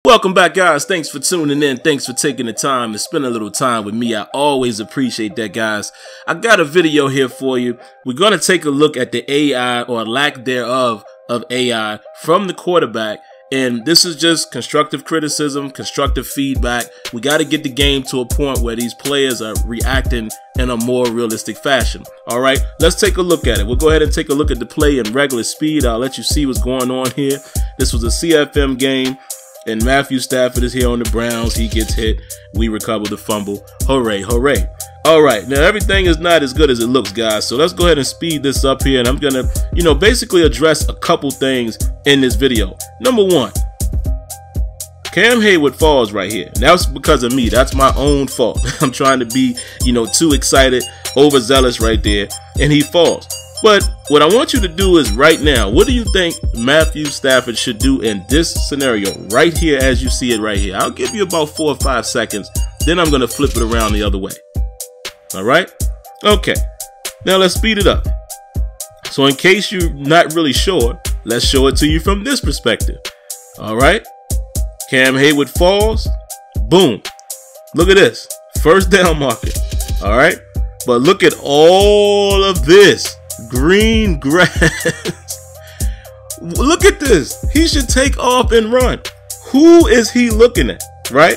Welcome back, guys. Thanks for tuning in. Thanks for taking the time to spend a little time with me. I always appreciate that, guys. I got a video here for you. We're going to take a look at the AI or lack thereof of AI from the quarterback. And this is just constructive criticism, constructive feedback. We got to get the game to a point where these players are reacting in a more realistic fashion. All right, let's take a look at it. We'll go ahead and take a look at the play in regular speed. I'll let you see what's going on here. This was a CFM game. And Matthew Stafford is here on the Browns. He gets hit. We recover the fumble. Hooray, hooray. All right, now everything is not as good as it looks, guys. So let's go ahead and speed this up here. And I'm going to, basically address a couple things in this video. Number one, Cam Hayward falls right here. And that's because of me. That's my own fault. I'm trying to be, too excited, overzealous right there. And he falls. But what I want you to do is right now, what do you think Matthew Stafford should do in this scenario right here as you see it right here? I'll give you about 4 or 5 seconds. Then I'm going to flip it around the other way. All right. Okay. Now let's speed it up. So in case you're not really sure, let's show it to you from this perspective. All right. Cam Hayward falls. Boom. Look at this. First down marker. All right. But look at all of this. Green grass. Look at this. He should take off and run. Who is he looking at, right?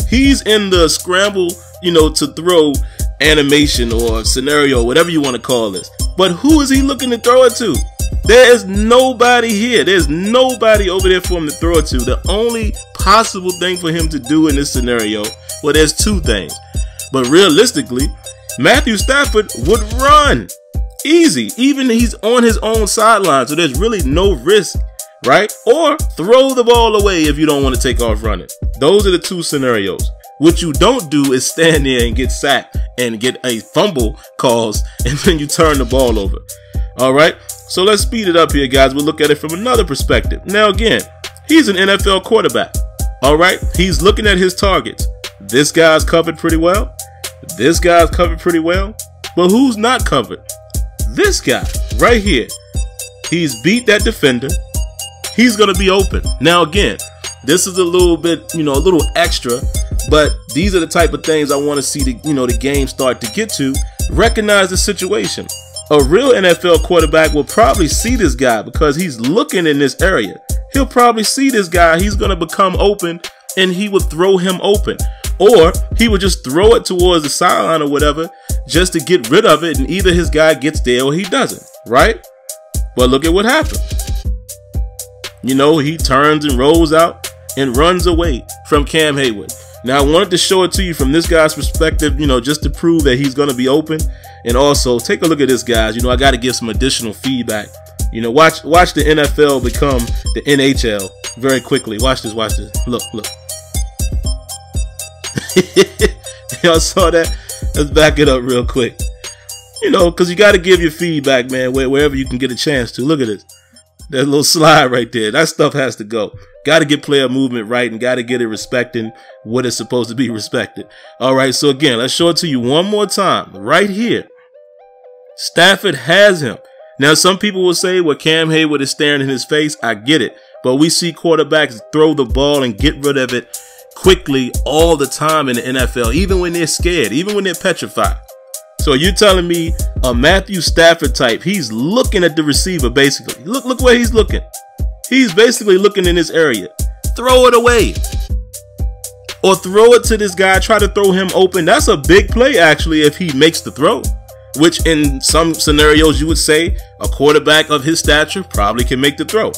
He's in the scramble, to throw animation or scenario, whatever you want to call this. But who is he looking to throw it to? There is nobody here. There's nobody over there for him to throw it to. The only possible thing for him to do in this scenario, well, there's two things. But realistically, Matthew Stafford would run. Easy. Even he's on his own sideline, so there's really no risk, right? Or throw the ball away if you don't want to take off running. Those are the two scenarios. What you don't do is stand there and get sacked and get a fumble calls, and then you turn the ball over. All right, so let's speed it up here, guys. We'll look at it from another perspective. Now, again, he's an NFL quarterback. All right, he's looking at his targets. This guy's covered pretty well. This guy's covered pretty well. But who's not covered? This guy right here. He's beat that defender. He's going to be open. Now, again, this is a little bit, a little extra, but these are the type of things I want to see the game start to get to. Recognize the situation. A real NFL quarterback will probably see this guy because he's looking in this area. He'll probably see this guy. He's going to become open and he would throw him open. Or he would just throw it towards the sideline or whatever just to get rid of it, and either his guy gets there or he doesn't, right? But look at what happened. He turns and rolls out and runs away from Cam Hayward. Now, I wanted to show it to you from this guy's perspective, just to prove that he's going to be open. And also, take a look at this, guys. I got to give some additional feedback. Watch the NFL become the NHL very quickly. Watch this, watch this. Look. Y'all saw that? Let's back it up real quick. Because you got to give your feedback, man, wherever you can get a chance to. Look at this. That little slide right there. That stuff has to go. Got to get player movement right and got to get it respecting what is supposed to be respected. All right, so again, let's show it to you one more time. Right here. Stafford has him. Now, some people will say, well, Cam Hayward is staring in his face. I get it. But we see quarterbacks throw the ball and get rid of it quickly all the time in the NFL, even when they're scared, even when they're petrified. So you're telling me a Matthew Stafford type, he's looking at the receiver basically. Look where he's looking. He's basically looking in this area. Throw it away. Or throw it to this guy, try to throw him open. That's a big play actually if he makes the throw, which in some scenarios you would say a quarterback of his stature probably can make the throw.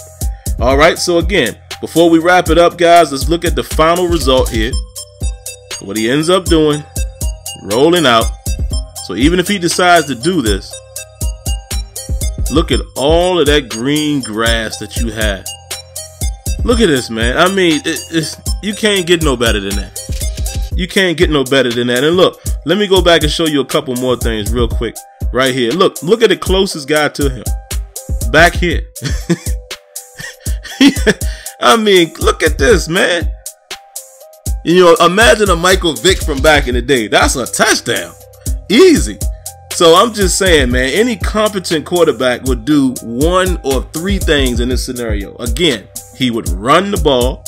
All right, so again, before we wrap it up, guys, let's look at the final result here. What he ends up doing, rolling out. So even if he decides to do this, look at all of that green grass that you have. Look at this, man. I mean, you can't get no better than that. You can't get no better than that. And look, let me go back and show you a couple more things real quick. Right here. Look at the closest guy to him. Back here. I mean, look at this, man. Imagine a Michael Vick from back in the day. That's a touchdown. Easy. So I'm just saying, man, any competent quarterback would do one or three things in this scenario. Again, he would run the ball,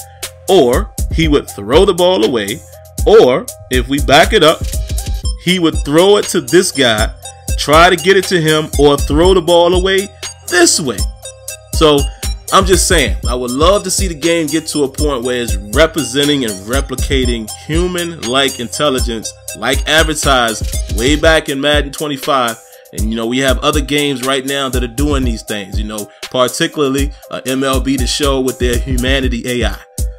or he would throw the ball away, or if we back it up, he would throw it to this guy, try to get it to him, or throw the ball away this way. So I'm just saying, I would love to see the game get to a point where it's representing and replicating human-like intelligence like advertised way back in Madden 25. And, you know, we have other games right now that are doing these things, you know, particularly MLB The Show with their humanity AI.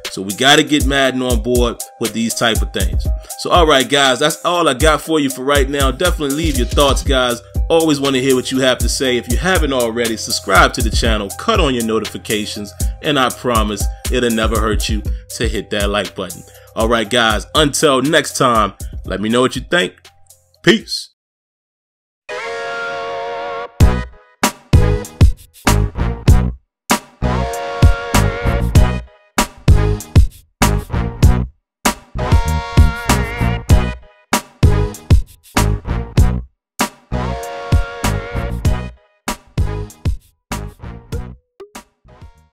So we got to get Madden on board with these type of things. So, all right, guys, that's all I got for you for right now. Definitely leave your thoughts, guys. Always want to hear what you have to say. If you haven't already, subscribe to the channel, cut on your notifications, and I promise it'll never hurt you to hit that like button. All right, guys, until next time, let me know what you think. Peace.